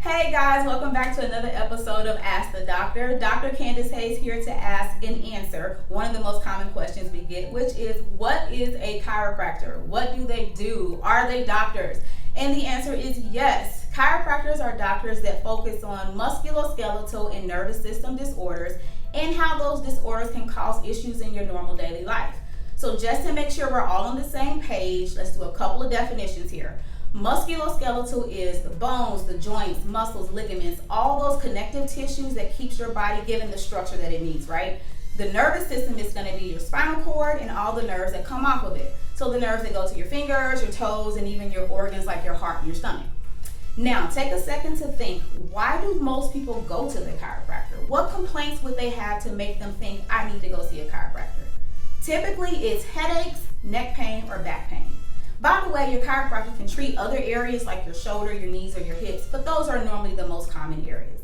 Hey guys, welcome back to another episode of Ask the Doctor. Dr. Candace Hayes here to ask and answer one of the most common questions we get, which is, what is a chiropractor? What do they do? Are they doctors? And the answer is yes. Chiropractors are doctors that focus on musculoskeletal and nervous system disorders and how those disorders can cause issues in your normal daily life. So just to make sure we're all on the same page, let's do a couple of definitions here. Musculoskeletal is the bones, the joints, muscles, ligaments, all those connective tissues that keeps your body given the structure that it needs, right? The nervous system is going to be your spinal cord and all the nerves that come off of it. So the nerves that go to your fingers, your toes, and even your organs like your heart and your stomach. Now, take a second to think, why do most people go to the chiropractor? What complaints would they have to make them think, I need to go see a chiropractor? Typically, it's headaches, neck pain, or back pain. By the way, your chiropractor can treat other areas like your shoulder, your knees, or your hips, but those are normally the most common areas.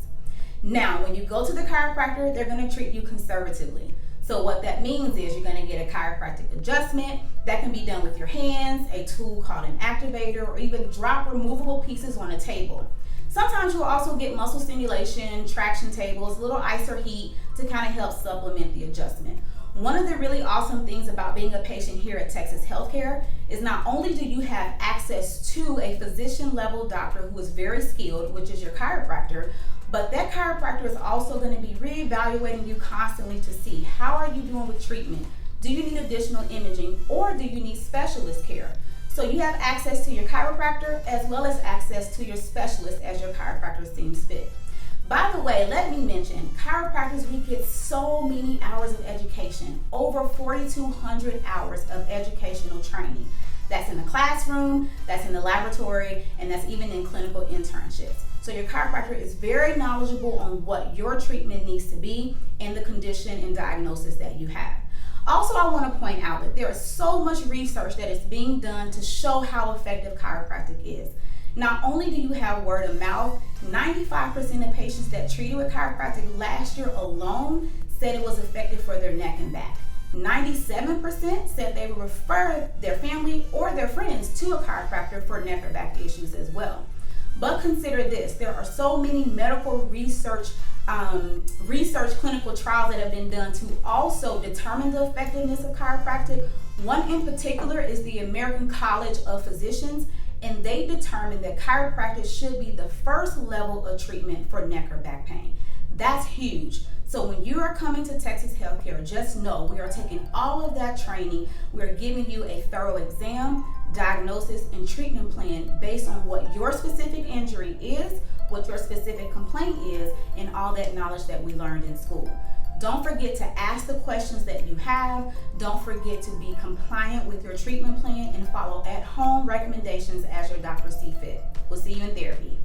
Now, when you go to the chiropractor, they're going to treat you conservatively. So what that means is you're going to get a chiropractic adjustment that can be done with your hands, a tool called an activator, or even drop removable pieces on a table. Sometimes you'll also get muscle stimulation, traction tables, little ice or heat to kind of help supplement the adjustment. One of the really awesome things about being a patient here at Texas Healthcare is not only do you have access to a physician level doctor who is very skilled, which is your chiropractor, but that chiropractor is also going to be reevaluating you constantly to see how are you doing with treatment. Do you need additional imaging or do you need specialist care? So you have access to your chiropractor as well as access to your specialist as your chiropractor seems fit. By the way, let me mention, chiropractors, we get so many hours of education, over 4,200 hours of educational training. That's in the classroom, that's in the laboratory, and that's even in clinical internships. So your chiropractor is very knowledgeable on what your treatment needs to be and the condition and diagnosis that you have. Also, I want to point out that there is so much research that is being done to show how effective chiropractic is. Not only do you have word of mouth, 95% of patients that treated with chiropractic last year alone said it was effective for their neck and back. 97% said they would refer their family or their friends to a chiropractor for neck or back issues as well. But consider this, there are so many medical research clinical trials that have been done to also determine the effectiveness of chiropractic. One in particular is the American College of Physicians, and they determined that chiropractic should be the first level of treatment for neck or back pain. That's huge. So when you are coming to Texas Healthcare, just know we are taking all of that training. We're giving you a thorough exam, diagnosis, and treatment plan based on what your specific injury is, what your specific complaint is, and all that knowledge that we learned in school. Don't forget to ask the questions that you have. Don't forget to be compliant with your treatment plan and follow at-home recommendations as your doctor sees fit. We'll see you in therapy.